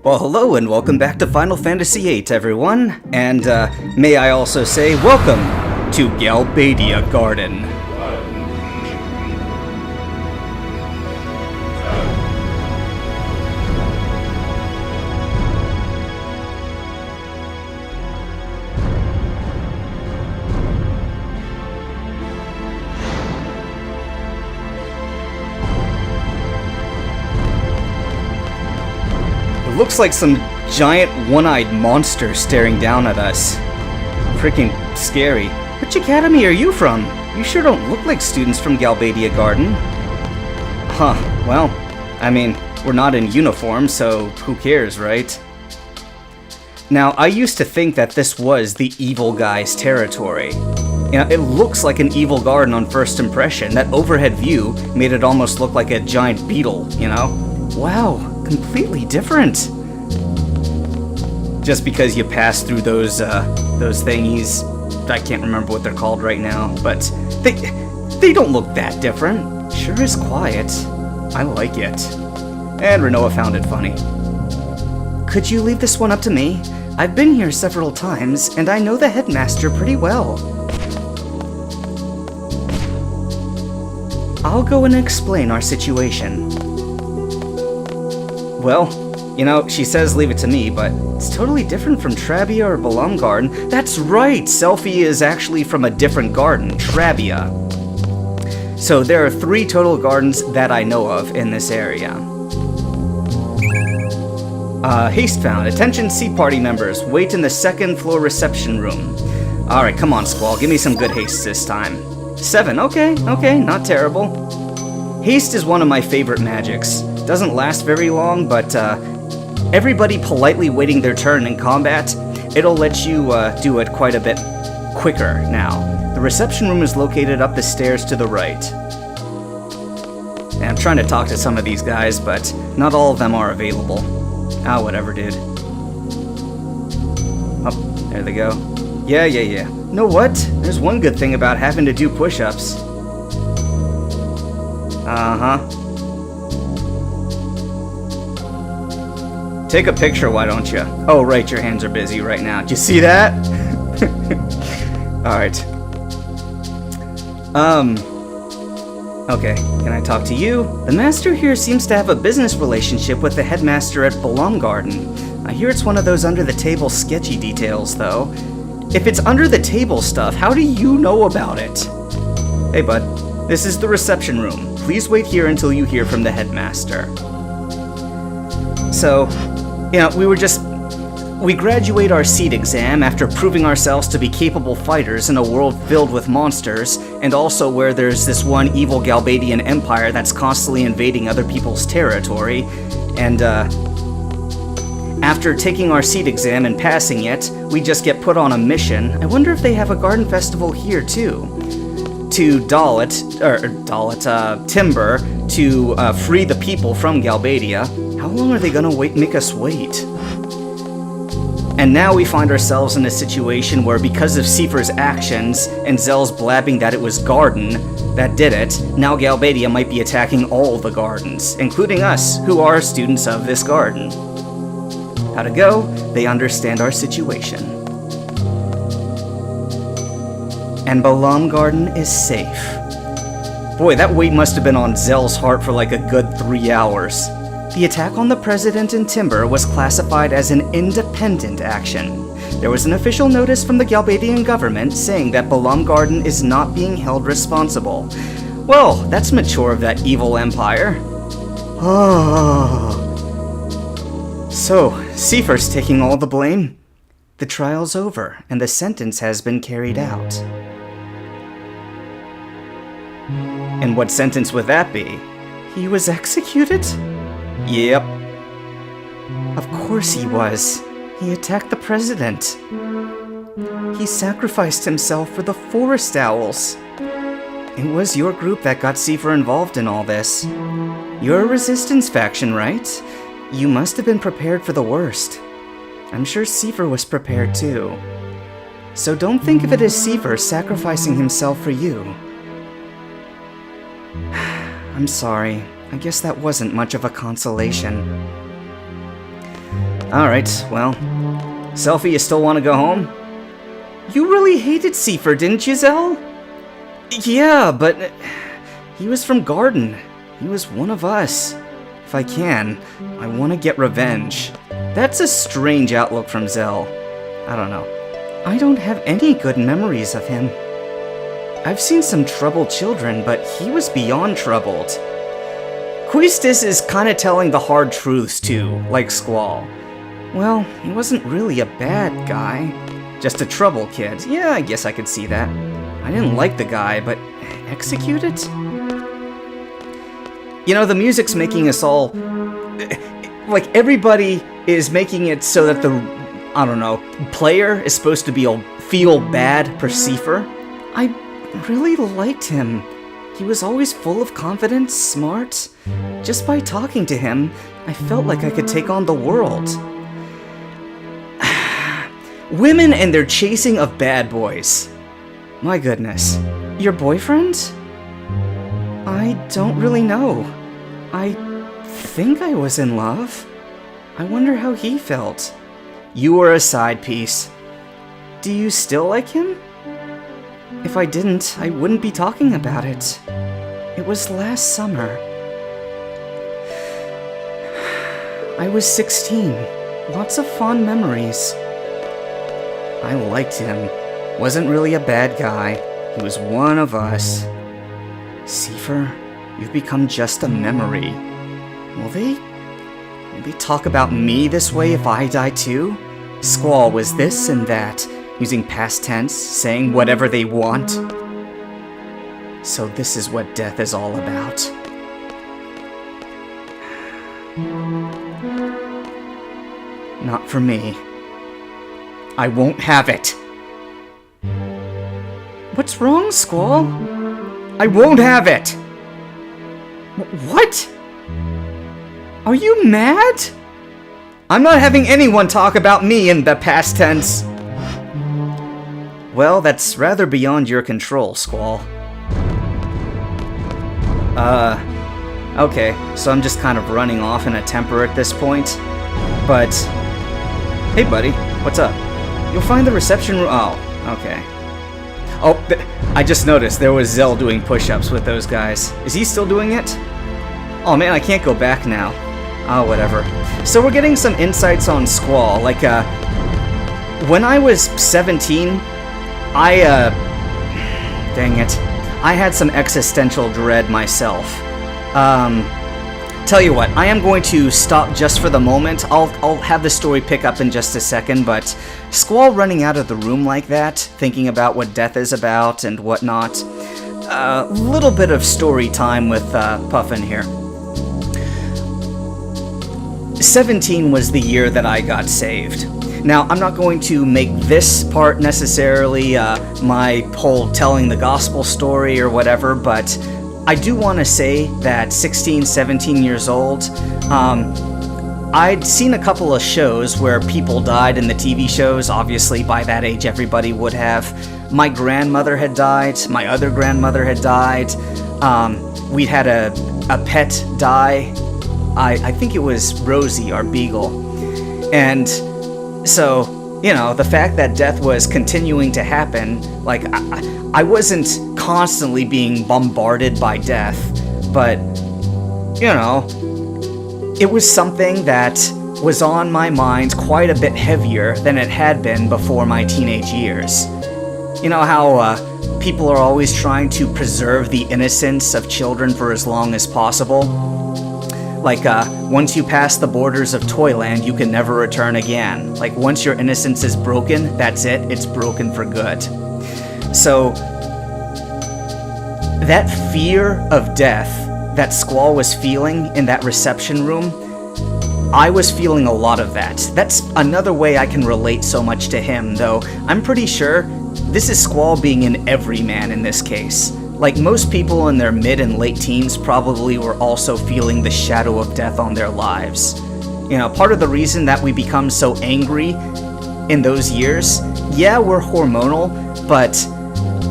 Well, hello and welcome back to Final Fantasy VIII, everyone. And may I also say welcome to Galbadia Garden. Looks like some giant one-eyed monster staring down at us. Freaking scary. Which academy are you from? You sure don't look like students from Galbadia Garden. Huh, well, I mean, we're not in uniform, so who cares, right? Now, I used to think that this was the evil guy's territory. You know, it looks like an evil garden on first impression. That overhead view made it almost look like a giant beetle, you know? Wow, completely different. Just because you pass through those thingies, I can't remember what they're called right now, but they don't look that different. Sure is quiet. I like it. And Renoa found it funny. Could you leave this one up to me? I've been here several times, and I know the headmaster pretty well. I'll go and explain our situation. Well, you know, she says leave it to me, but it's totally different from Trabia or Balam Garden. That's right, Selphie is actually from a different garden, Trabia. So there are 3 total gardens that I know of in this area. Haste found. Attention Sea Party members, wait in the 2nd floor reception room. Alright, come on Squall, give me some good haste this time. 7, okay, not terrible. Haste is one of my favorite magics. Doesn't last very long, but everybody politely waiting their turn in combat, it'll let you do it quite a bit quicker now. The reception room is located up the stairs to the right. And I'm trying to talk to some of these guys, but not all of them are available. Ah, whatever, dude. Oh, there they go. Yeah. Know what? There's one good thing about having to do push-ups. Uh-huh. Take a picture, why don't you? Oh, right, your hands are busy right now. Did you see that? Alright. Okay, can I talk to you? The master here seems to have a business relationship with the headmaster at Balam Garden. I hear it's one of those under-the-table sketchy details, though. If it's under-the-table stuff, how do you know about it? Hey, bud. This is the reception room. Please wait here until you hear from the headmaster. So, you know, we graduate our seed exam after proving ourselves to be capable fighters in a world filled with monsters, and also where there's this one evil Galbadian empire that's constantly invading other people's territory, and, after taking our seed exam and passing it, we just get put on a mission. I wonder if they have a garden festival here, too. To Timber, to free the people from Galbadia. How long are they gonna make us wait? And now we find ourselves in a situation where, because of Seifer's actions and Zell's blabbing that it was Garden that did it, now Galbadia might be attacking all the gardens, including us, who are students of this garden. How to go? They understand our situation. And Balam Garden is safe. Boy, that weight must have been on Zell's heart for like a good 3 hours. The attack on the President in Timber was classified as an independent action. There was an official notice from the Galbadian government saying that Balam Garden is not being held responsible. Well, that's mature of that evil empire. Oh. So, Seifer's taking all the blame? The trial's over, and the sentence has been carried out. And what sentence would that be? He was executed? Yep. Of course he was. He attacked the president. He sacrificed himself for the forest owls. It was your group that got Seifer involved in all this. You're a resistance faction, right? You must have been prepared for the worst. I'm sure Seifer was prepared too. So don't think of it as Seifer sacrificing himself for you. I'm sorry. I guess that wasn't much of a consolation. Alright, well, Selfie, you still want to go home? You really hated Seifer, didn't you, Zell? Yeah, but he was from Garden. He was one of us. If I can, I want to get revenge. That's a strange outlook from Zell. I don't know. I don't have any good memories of him. I've seen some troubled children, but he was beyond troubled. Quistis is kinda telling the hard truths too, like Squall. Well, he wasn't really a bad guy. Just a trouble kid. Yeah, I guess I could see that. I didn't like the guy, but executed? You know, the music's making us all... Like, everybody is making it so that the, I don't know, player is supposed to feel bad for Seifer. I really liked him. He was always full of confidence, smart. Just by talking to him, I felt like I could take on the world. Women and their chasing of bad boys. My goodness. Your boyfriend? I don't really know. I think I was in love. I wonder how he felt. You were a side piece. Do you still like him? If I didn't, I wouldn't be talking about it. It was last summer. I was 16. Lots of fond memories. I liked him. Wasn't really a bad guy. He was one of us. Seifer, you've become just a memory. Will they talk about me this way if I die too? Squall was this and that, using past tense, saying whatever they want. So this is what death is all about. Not for me. I won't have it. What's wrong, Squall? I won't have it! What? Are you mad? I'm not having anyone talk about me in the past tense. Well, that's rather beyond your control, Squall. Okay, so I'm just kind of running off in a temper at this point. But, hey buddy, what's up? You'll find the reception room. Oh, okay. Oh, I just noticed there was Zell doing push-ups with those guys. Is he still doing it? Oh man, I can't go back now. Oh, whatever. So we're getting some insights on Squall. Like, when I was 17, dang it. I had some existential dread myself. Tell you what, I am going to stop just for the moment. I'll have the story pick up in just a second, but Squall running out of the room like that, thinking about what death is about and whatnot. Little bit of story time with Puffin here. 17 was the year that I got saved. Now, I'm not going to make this part necessarily my whole telling the gospel story or whatever, but I do want to say that 16, 17 years old, I'd seen a couple of shows where people died in the TV shows. Obviously, by that age, everybody would have. My grandmother had died. My other grandmother had died. We'd had a pet die. I think it was Rosie, our beagle. And so, you know, the fact that death was continuing to happen, like, I wasn't constantly being bombarded by death, but, you know, it was something that was on my mind quite a bit heavier than it had been before my teenage years. You know how people are always trying to preserve the innocence of children for as long as possible? Like, once you pass the borders of Toyland, you can never return again. Like, once your innocence is broken, that's it, it's broken for good. So, that fear of death that Squall was feeling in that reception room, I was feeling a lot of that. That's another way I can relate so much to him, though I'm pretty sure this is Squall being an everyman in this case. Like, most people in their mid and late teens probably were also feeling the shadow of death on their lives. You know, part of the reason that we become so angry in those years, yeah, we're hormonal, but,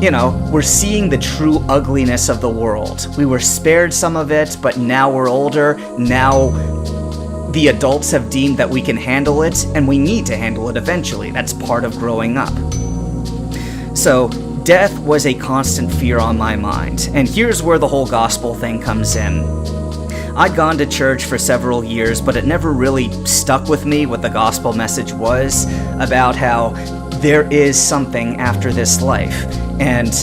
you know, we're seeing the true ugliness of the world. We were spared some of it, but now we're older. Now the adults have deemed that we can handle it, and we need to handle it eventually. That's part of growing up. So, death was a constant fear on my mind, and here's where the whole gospel thing comes in. I'd gone to church for several years, but it never really stuck with me what the gospel message was about how there is something after this life. And,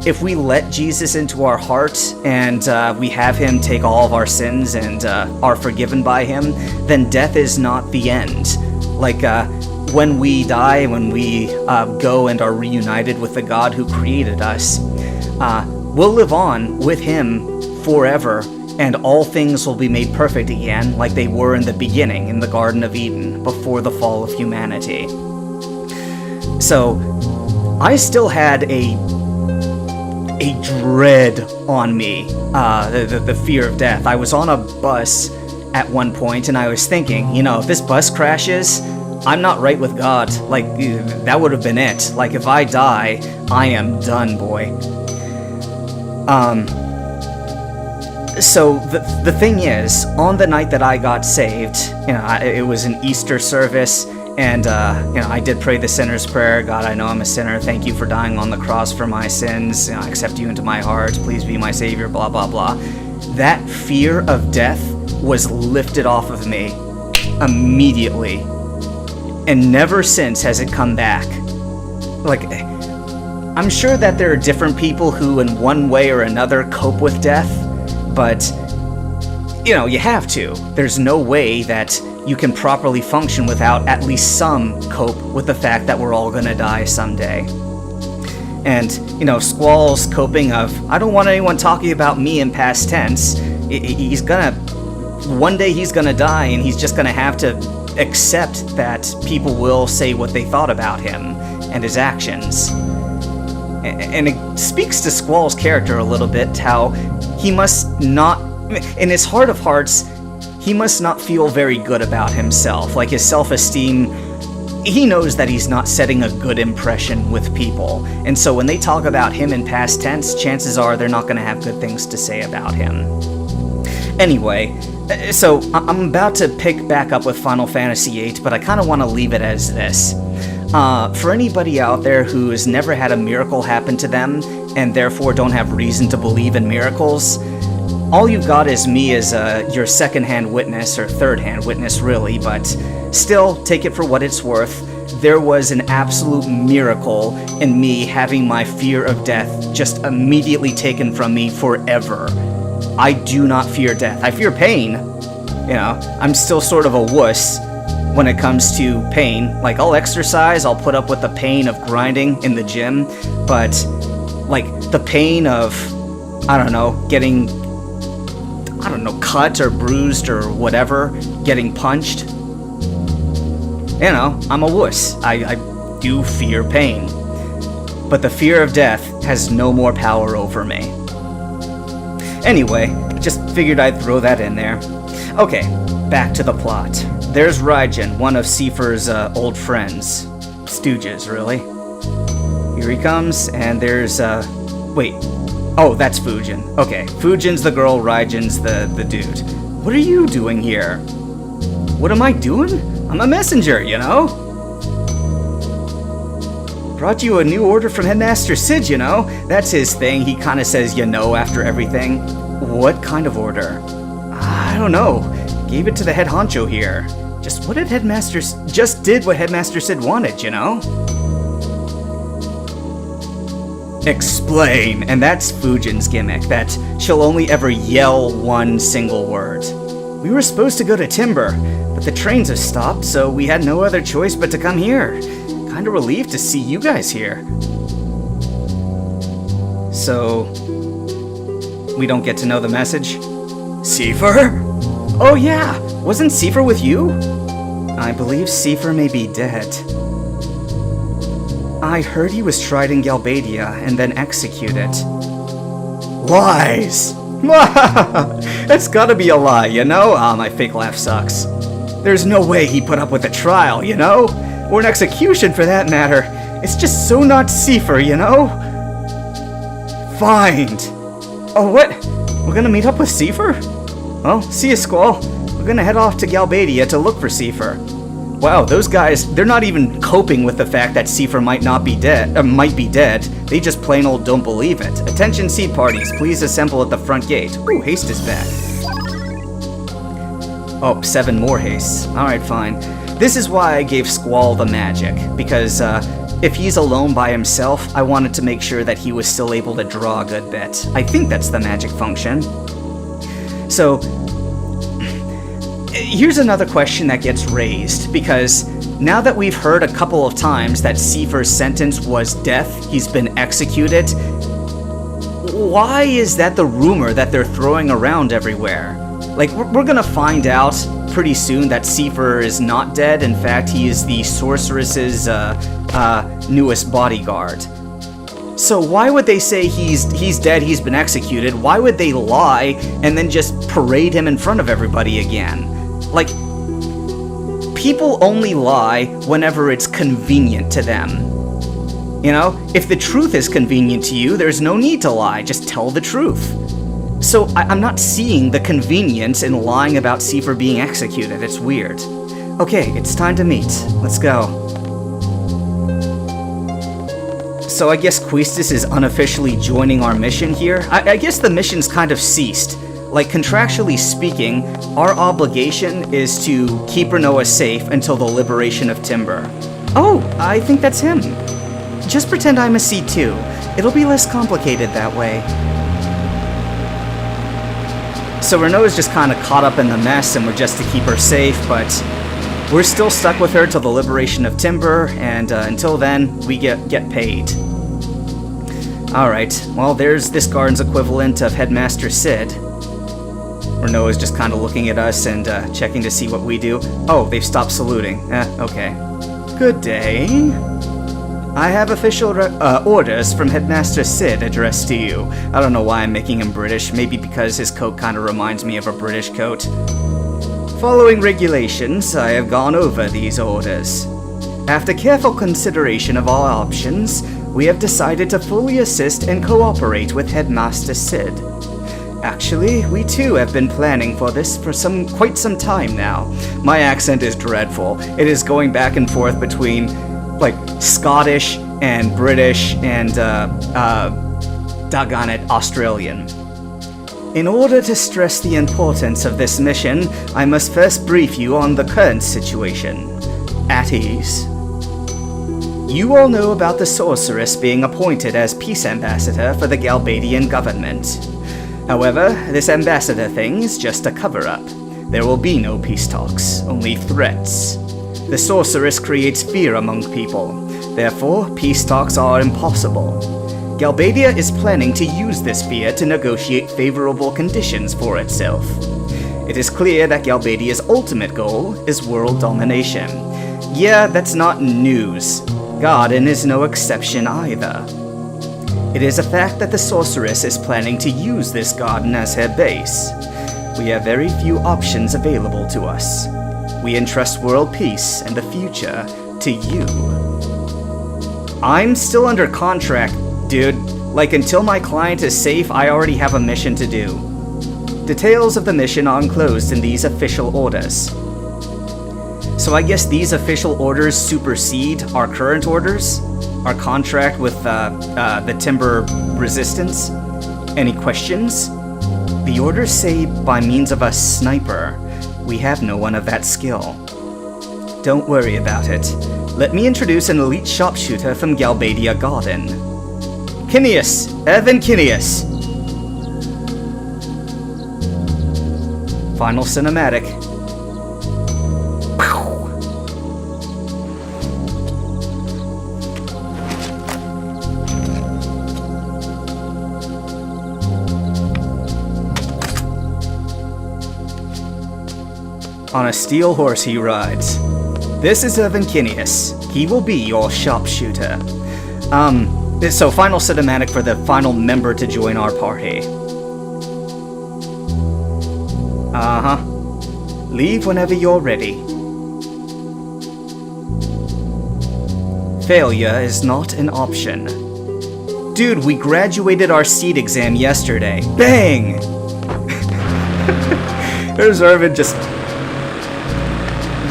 if we let Jesus into our heart and we have him take all of our sins and are forgiven by him, then death is not the end. Like, when we die, when we go and are reunited with the God who created us, we'll live on with him forever, and all things will be made perfect again like they were in the beginning in the Garden of Eden, before the fall of humanity. So, I still had a dread on me, the fear of death. I was on a bus at one point, and I was thinking, if this bus crashes, I'm not right with God. Like, that would have been it. Like, if I die, I am done, boy. So the thing is, on the night that I got saved, it was an Easter service, and I did pray the sinner's prayer. God, I know I'm a sinner. Thank you for dying on the cross for my sins. I accept you into my heart. Please be my savior. Blah blah blah. That fear of death was lifted off of me immediately, and never since has it come back. Like, I'm sure that there are different people who, in one way or another, cope with death. But, you have to. There's no way that you can properly function without at least some cope with the fact that we're all gonna die someday. And, Squall's coping of, I don't want anyone talking about me in past tense. One day he's gonna die, and he's just gonna have to accept that people will say what they thought about him and his actions. And it speaks to Squall's character a little bit, how he must not, in his heart of hearts, he must not feel very good about himself. Like, his self-esteem, he knows that he's not setting a good impression with people. And so when they talk about him in past tense, chances are they're not going to have good things to say about him. Anyway, so I'm about to pick back up with Final Fantasy VIII, but I kind of want to leave it as this. For anybody out there who has never had a miracle happen to them, and therefore don't have reason to believe in miracles, all you've got is me as your second-hand witness, or third-hand witness really, but still, take it for what it's worth. There was an absolute miracle in me having my fear of death just immediately taken from me forever. I do not fear death. I fear pain. I'm still sort of a wuss when it comes to pain. Like, I'll exercise, I'll put up with the pain of grinding in the gym, but, like, the pain of, getting, cut or bruised or whatever, getting punched, I'm a wuss. I do fear pain. But the fear of death has no more power over me. Anyway, just figured I'd throw that in there. Okay, back to the plot. There's Raijin, one of Seifer's old friends. Stooges, really. Here he comes, and there's, wait. Oh, that's Fujin. Okay, Fujin's the girl, Raijin's the dude. What are you doing here? What am I doing? I'm a messenger, Brought you a new order from Headmaster Sid, That's his thing. He kind of says after everything. What kind of order? I don't know. Gave it to the head honcho here. Just did what Headmaster Sid wanted, Explain. And that's Fujin's gimmick, that she'll only ever yell one single word. We were supposed to go to Timber, but the trains have stopped, so we had no other choice but to come here. Kinda relieved to see you guys here. So, we don't get to know the message? Seifer? Oh yeah, wasn't Seifer with you? I believe Seifer may be dead. I heard he was tried in Galbadia and then executed. Lies! That's gotta be a lie, my fake laugh sucks. There's no way he put up with a trial, or an execution for that matter. It's just so not Seifer, Find. Oh, what? We're gonna meet up with Seifer? Well, see ya, Squall. We're gonna head off to Galbadia to look for Seifer. Wow, those guys, they're not even coping with the fact that Seifer might be dead. They just plain old don't believe it. Attention seed parties, please assemble at the front gate. Ooh, haste is back. Oh, 7 more hastes. Alright, fine. This is why I gave Squall the magic, because if he's alone by himself, I wanted to make sure that he was still able to draw a good bit. I think that's the magic function. So, here's another question that gets raised, because now that we've heard a couple of times that Seifer's sentence was death, he's been executed, why is that the rumor that they're throwing around everywhere? Like, we're gonna find out pretty soon that Seifer is not dead. In fact, he is the sorceress's newest bodyguard. So why would they say he's dead, he's been executed? Why would they lie and then just parade him in front of everybody again? Like, people only lie whenever it's convenient to them. You know, if the truth is convenient to you, there's no need to lie, just tell the truth. So I'm not seeing the convenience in lying about Seifer being executed. It's weird. Okay, it's time to meet. Let's go. So I guess Quistis is unofficially joining our mission here. I guess the mission's kind of ceased. Like, contractually speaking, our obligation is to keep Renoa safe until the liberation of Timber. Oh, I think that's him. Just pretend I'm a C2. It'll be less complicated that way. So Renoa's just kind of caught up in the mess and we're just to keep her safe, but we're still stuck with her till the liberation of Timber, and until then, we get paid. Alright, well, there's this garden's equivalent of Headmaster Sid. Renoa's just kind of looking at us and checking to see what we do. Oh, they've stopped saluting. Okay. Good day. I have official orders from Headmaster Sid addressed to you. I don't know why I'm making him British, maybe because his coat kind of reminds me of a British coat. Following regulations, I have gone over these orders. After careful consideration of all options, we have decided to fully assist and cooperate with Headmaster Sid. Actually, we too have been planning for this for quite some time now. My accent is dreadful. It is going back and forth between, like, Scottish and British and, doggone it, Australian. In order to stress the importance of this mission, I must first brief you on the current situation. At ease. You all know about the sorceress being appointed as peace ambassador for the Galbadian government. However, this ambassador thing is just a cover-up. There will be no peace talks, only threats. The sorceress creates fear among people. Therefore, peace talks are impossible. Galbadia is planning to use this fear to negotiate favorable conditions for itself. It is clear that Galbadia's ultimate goal is world domination. Yeah, that's not news. Garden is no exception either. It is a fact that the sorceress is planning to use this garden as her base. We have very few options available to us. We entrust world peace and the future to you. I'm still under contract, dude. Like, until my client is safe, I already have a mission to do. Details of the mission are enclosed in these official orders. So I guess these official orders supersede our current orders? Our contract with the Timber Resistance? Any questions? The orders say by means of a sniper. We have no one of that skill. Don't worry about it. Let me introduce an elite sharpshooter from Galbadia Garden. Kineas! Evan Kineas! Final cinematic. On a steel horse he rides. This is Evan Kineas. He will be your sharpshooter. So final cinematic for the final member to join our party. Uh-huh. Leave whenever you're ready. Failure is not an option. Dude, we graduated our seed exam yesterday. Bang! There's Irvin just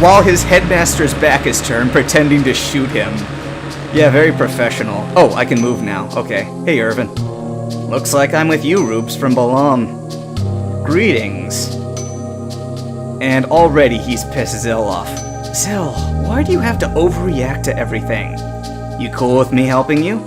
while his headmaster's back is turned, pretending to shoot him. Yeah, very professional. Oh, I can move now. Okay. Hey, Irvin. Looks like I'm with you, Rubes, from Balam. Greetings. And already he's pissed Zill off. Zill, why do you have to overreact to everything? You cool with me helping you?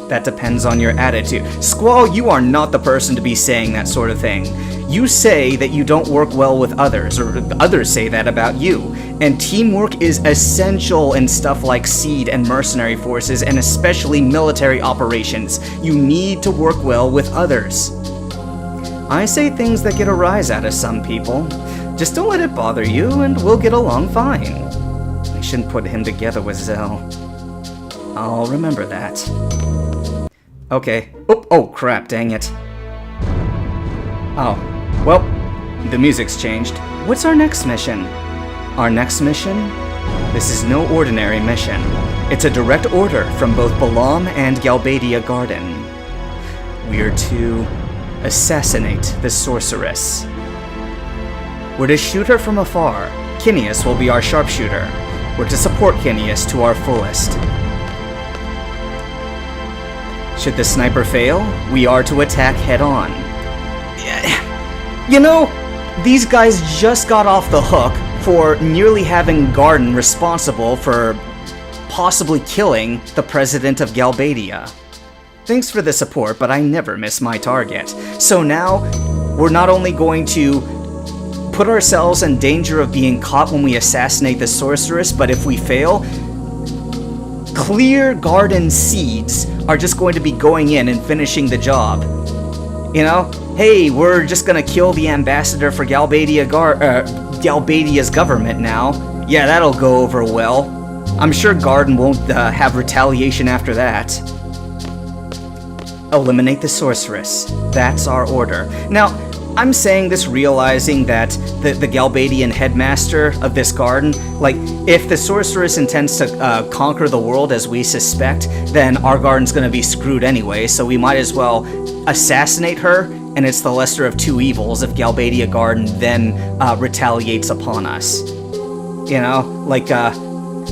That depends on your attitude. Squall, you are not the person to be saying that sort of thing. You say that you don't work well with others, or others say that about you. And teamwork is essential in stuff like seed and mercenary forces, and especially military operations. You need to work well with others. I say things that get a rise out of some people. Just don't let it bother you, and we'll get along fine. I shouldn't put him together with Zell. I'll remember that. Okay. Oh crap, dang it. Oh, well, the music's changed. What's our next mission? Our next mission? This is no ordinary mission. It's a direct order from both Balam and Galbadia Garden. We're to assassinate the sorceress. We're to shoot her from afar. Kineas will be our sharpshooter. We're to support Kineas to our fullest. Should the sniper fail, we are to attack head-on. You know, these guys just got off the hook for nearly having Garden responsible for possibly killing the president of Galbadia. Thanks for the support, but I never miss my target. So now, we're not only going to put ourselves in danger of being caught when we assassinate the sorceress, but if we fail, clear Garden seeds are just going to be going in and finishing the job. You know, hey, we're just gonna kill the ambassador for Galbadia's government now. Yeah, that'll go over well. I'm sure Garden won't have retaliation after that. Eliminate the sorceress. That's our order. Now, I'm saying this realizing that the Galbadian headmaster of this garden, like, if the sorceress intends to conquer the world as we suspect, then our garden's gonna be screwed anyway, so we might as well assassinate her, and it's the lesser of two evils if Galbadia Garden then retaliates upon us. You know, like,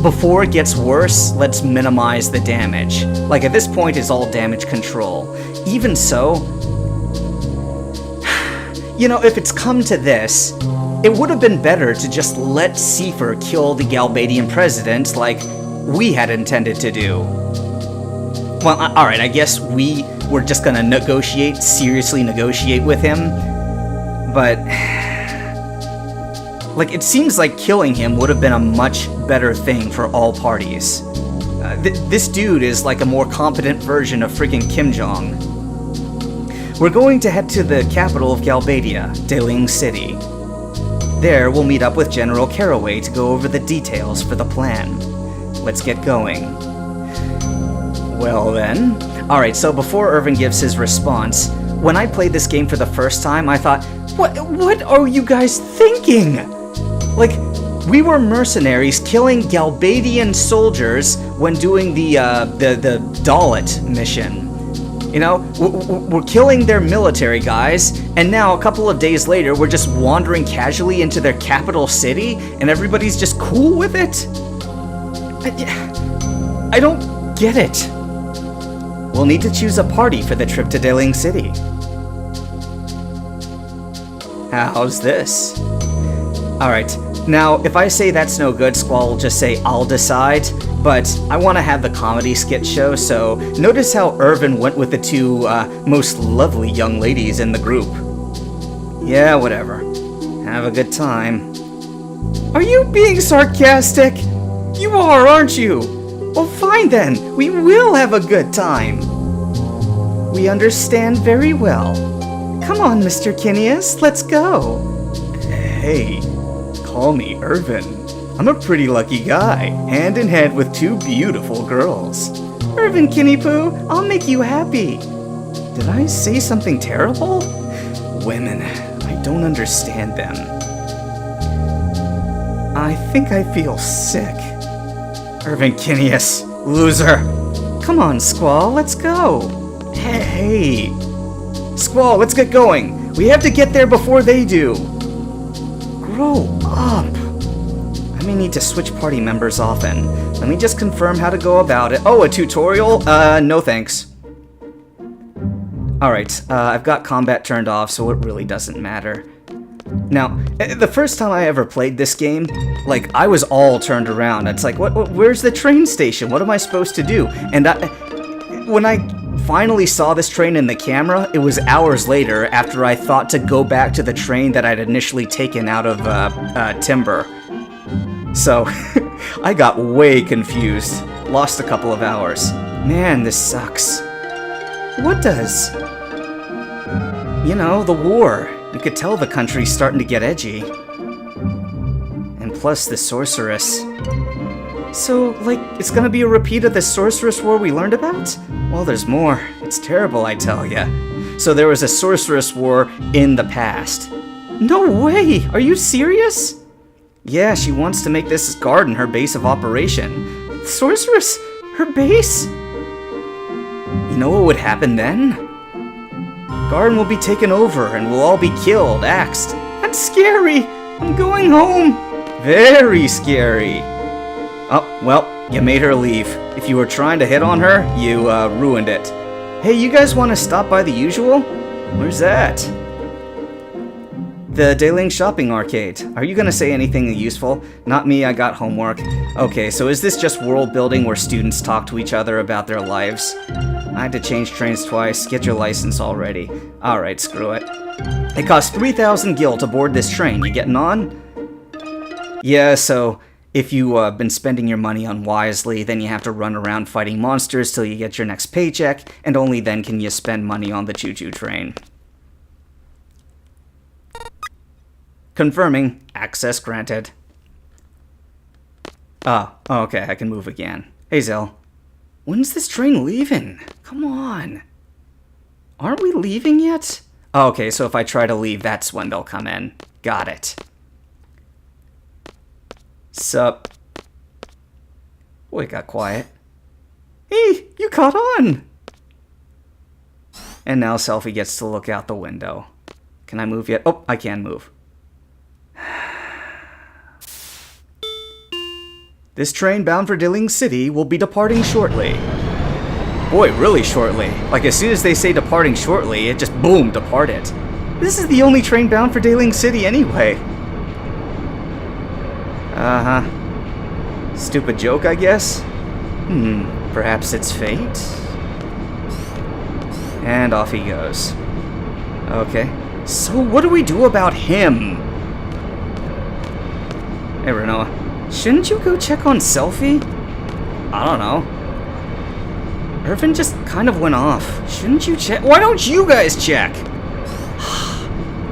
before it gets worse, let's minimize the damage. Like, at this point, it's all damage control. Even so, you know, if it's come to this, it would have been better to just let Seifer kill the Galbadian president like we had intended to do. Well, alright, I guess we were just gonna seriously negotiate with him, but like, it seems like killing him would have been a much better thing for all parties. This dude is like a more competent version of freaking Kim Jong. We're going to head to the capital of Galbadia, Deling City. There, we'll meet up with General Caraway to go over the details for the plan. Let's get going. Well then. Alright, so before Irvin gives his response, when I played this game for the first time, I thought, what are you guys thinking? Like, we were mercenaries killing Galbadian soldiers when doing the Dalit mission. You know, we're killing their military guys, and now a couple of days later, we're just wandering casually into their capital city, and everybody's just cool with it? I don't get it. We'll need to choose a party for the trip to Deling City. How's this? Alright, now, if I say that's no good, Squall will just say, I'll decide. But I want to have the comedy skit show, so notice how Irvin went with the two most lovely young ladies in the group. Yeah, whatever. Have a good time. Are you being sarcastic? You are, aren't you? Well, fine then. We will have a good time. We understand very well. Come on, Mr. Kineas, let's go. Hey, call me Irvin. I'm a pretty lucky guy, hand in hand with two beautiful girls. Irvin Kinnipoo, I'll make you happy. Did I say something terrible? Women, I don't understand them. I think I feel sick. Irvin Kineas, loser. Come on, Squall, let's go. Hey. Squall, let's get going. We have to get there before they do. Grow up. I may need to switch party members often. Let me just confirm how to go about it. Oh, a tutorial? No thanks. Alright, I've got combat turned off, so it really doesn't matter. Now, the first time I ever played this game, like, I was all turned around. It's like, where's the train station? What am I supposed to do? And when I finally saw this train in the camera, it was hours later after I thought to go back to the train that I'd initially taken out of Timber. So, I got way confused. Lost a couple of hours. Man, this sucks. What does? You know, the war. You could tell the country's starting to get edgy. And plus the sorceress. So, like, it's gonna be a repeat of the sorceress war we learned about? Well, there's more. It's terrible, I tell ya. So there was a sorceress war in the past. No way! Are you serious? Yeah, she wants to make this garden her base of operation. Sorceress? Her base? You know what would happen then? Garden will be taken over and we'll all be killed, axed. That's scary! I'm going home! Very scary. Oh, well, you made her leave. If you were trying to hit on her, you ruined it. Hey, you guys want to stop by the usual? Where's that? The Dayling Shopping Arcade. Are you going to say anything useful? Not me, I got homework. Okay, so is this just world building where students talk to each other about their lives? I had to change trains twice. Get your license already. Alright, screw it. It costs 3,000 gil to board this train. You getting on? Yeah, so if you've been spending your money unwisely, then you have to run around fighting monsters till you get your next paycheck, and only then can you spend money on the choo-choo train. Confirming. Access granted. Oh, okay, I can move again. Hey, Zell. When's this train leaving? Come on. Aren't we leaving yet? Oh, okay, so if I try to leave, that's when they'll come in. Got it. Sup? Boy, it got quiet. Hey, you caught on! And now Selfie gets to look out the window. Can I move yet? Oh, I can move. This train bound for Dilling City will be departing shortly. Boy, really shortly. Like, as soon as they say departing shortly, it just boom, departed. This is the only train bound for Dilling City anyway. Uh-huh. Stupid joke, I guess? Perhaps it's fate? And off he goes. Okay. So what do we do about him? Hey, Renoa. Shouldn't you go check on Selfie? I don't know. Irvin just kind of went off. Shouldn't you check? Why don't you guys check?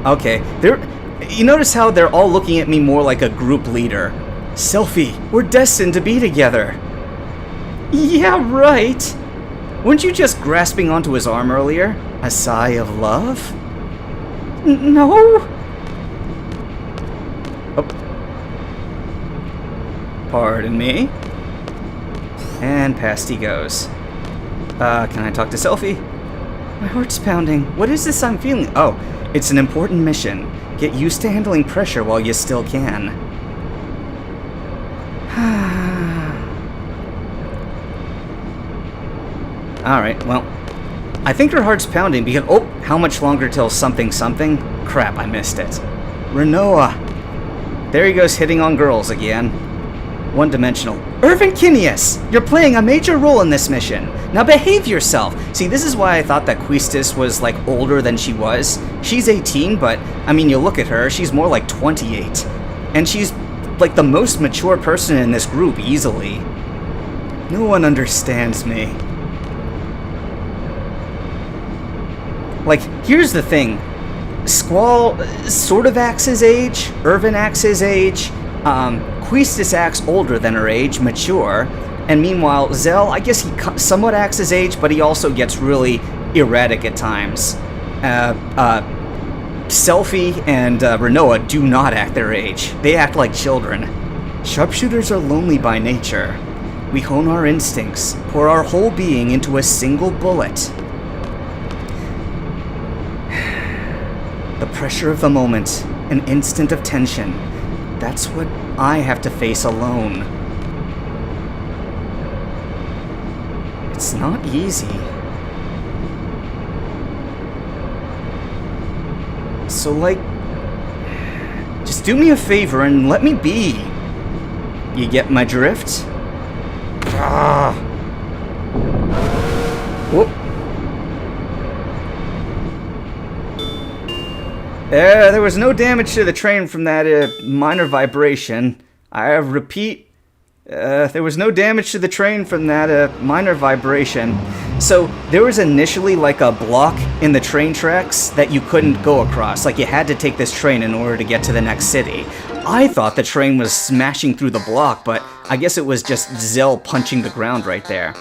Okay, you notice how they're all looking at me more like a group leader. Selfie, we're destined to be together. Yeah, right. Weren't you just grasping onto his arm earlier? A sigh of love? No. Oh. Pardon me. And past he goes. Can I talk to Selfie? My heart's pounding. What is this I'm feeling? Oh, it's an important mission. Get used to handling pressure while you still can. Alright, well, I think her heart's pounding because... Oh, how much longer till something something? Crap, I missed it. Renoa. There he goes hitting on girls again. One-dimensional. Irvin Kinius! You're playing a major role in this mission. Now behave yourself. See, this is why I thought that Quistis was, like, older than she was. She's 18, but, I mean, you look at her, she's more like 28. And she's, like, the most mature person in this group, easily. No one understands me. Like, here's the thing. Squall sort of acts his age. Irvin acts his age. Quistis acts older than her age, mature. And meanwhile, Zell, I guess he somewhat acts his age, but he also gets really erratic at times. Selfie and Renoa do not act their age. They act like children. Sharpshooters are lonely by nature. We hone our instincts, pour our whole being into a single bullet. The pressure of the moment, an instant of tension. that's what I have to face alone. It's not easy. So, like, just do me a favor and let me be. You get my drift? Ah. Whoop. There was no damage to the train from that minor vibration. I repeat, there was no damage to the train from that minor vibration. So there was initially like a block in the train tracks that you couldn't go across. Like you had to take this train in order to get to the next city. I thought the train was smashing through the block, but I guess it was just Zell punching the ground right there.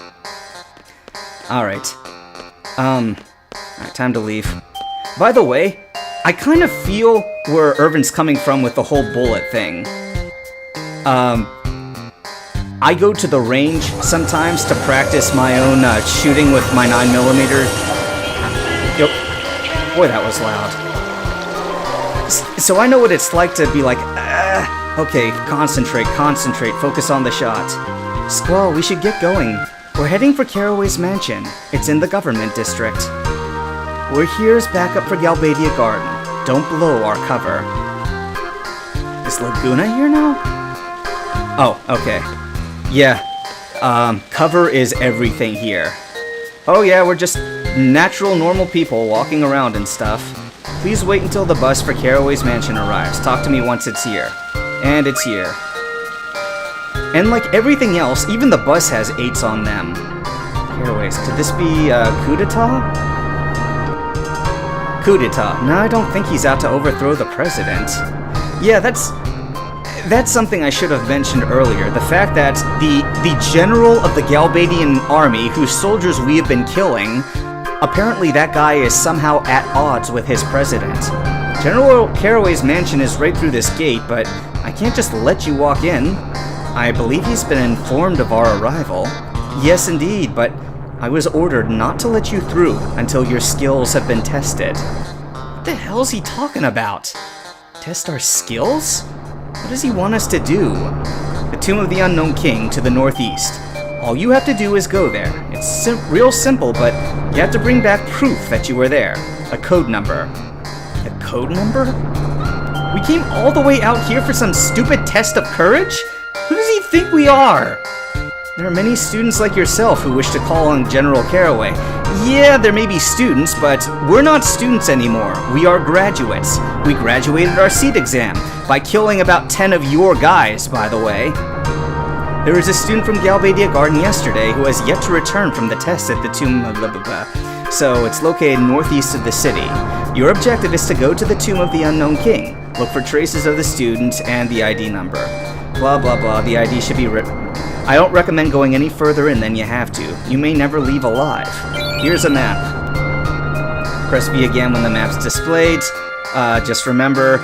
Alright. Alright, time to leave. By the way, I kind of feel where Irvin's coming from with the whole bullet thing. I go to the range sometimes to practice my own shooting with my 9mm. Yep. Boy, that was loud. So I know what it's like to be like, okay, concentrate, focus on the shot. Squall, we should get going. We're heading for Caraway's mansion. It's in the government district. We're here as backup for Galbadia Garden. Don't blow our cover. Is Laguna here now? Oh, okay. Yeah, cover is everything here. Oh yeah, we're just natural, normal people walking around and stuff. Please wait until the bus for Caraway's mansion arrives. Talk to me once it's here. And it's here. And like everything else, even the bus has 8s on them. Caraway's, could this be, coup d'etat? Coup d'etat. No, I don't think he's out to overthrow the president. Yeah, that's something I should have mentioned earlier. The fact that the general of the Galbadian army, whose soldiers we have been killing, apparently that guy is somehow at odds with his president. General Caraway's mansion is right through this gate, but I can't just let you walk in. I believe he's been informed of our arrival. Yes, indeed, but I was ordered not to let you through until your skills have been tested. What the hell's he talking about? Test our skills? What does he want us to do? The Tomb of the Unknown King to the northeast. All you have to do is go there. It's real simple, but you have to bring back proof that you were there. A code number. A code number? We came all the way out here for some stupid test of courage? Who does he think we are? There are many students like yourself who wish to call on General Caraway. Yeah, there may be students, but we're not students anymore. We are graduates. We graduated our seat exam by killing about 10 of your guys, by the way. There was a student from Galbadia Garden yesterday who has yet to return from the test at the Tomb of blah blah blah. So it's located northeast of the city. Your objective is to go to the Tomb of the Unknown King. Look for traces of the student and the ID number. Blah blah blah, the ID should be written. I don't recommend going any further in than you have to. You may never leave alive. Here's a map. Press V again when the map's displayed. Just remember,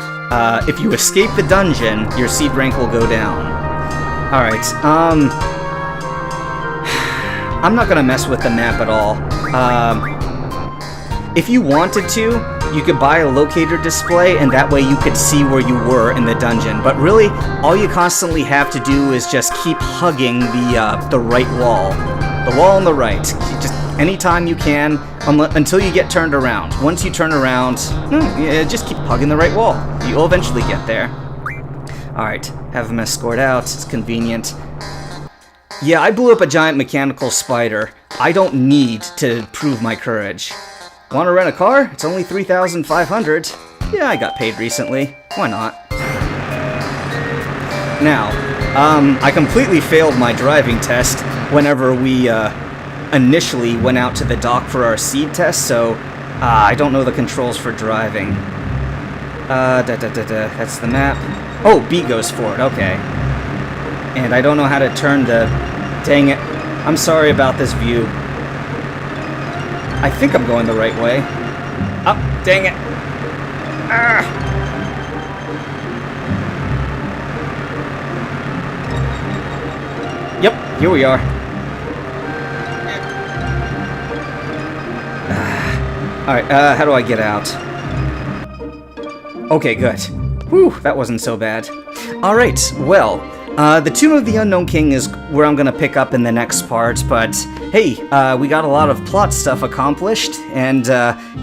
if you escape the dungeon, your seed rank will go down. Alright, I'm not gonna mess with the map at all. If you wanted to, you could buy a locator display, and that way you could see where you were in the dungeon. But really, all you constantly have to do is just keep hugging the right wall. The wall on the right. Just anytime you can, until you get turned around. Once you turn around, just keep hugging the right wall. You'll eventually get there. Alright, have him escort out. It's convenient. Yeah, I blew up a giant mechanical spider. I don't need to prove my courage. Want to rent a car? It's only $3,500. Yeah, I got paid recently. Why not? Now, I completely failed my driving test whenever we initially went out to the dock for our seed test, so I don't know the controls for driving. That's the map. Oh, B goes forward, okay. And I don't know how to turn the... Dang it. I'm sorry about this view. I think I'm going the right way. Oh, dang it. Ah. Yep, here we are. Alright, how do I get out? Okay, good. Whew, that wasn't so bad. Alright, well, the Tomb of the Unknown King is where I'm gonna pick up in the next part, but hey, we got a lot of plot stuff accomplished, and,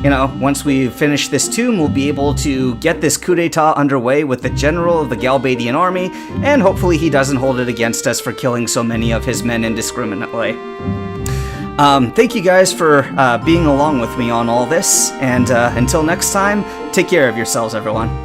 you know, once we finish this tomb, we'll be able to get this coup d'etat underway with the general of the Galbadian army, and hopefully he doesn't hold it against us for killing so many of his men indiscriminately. Thank you guys for being along with me on all this, and until next time, take care of yourselves, everyone.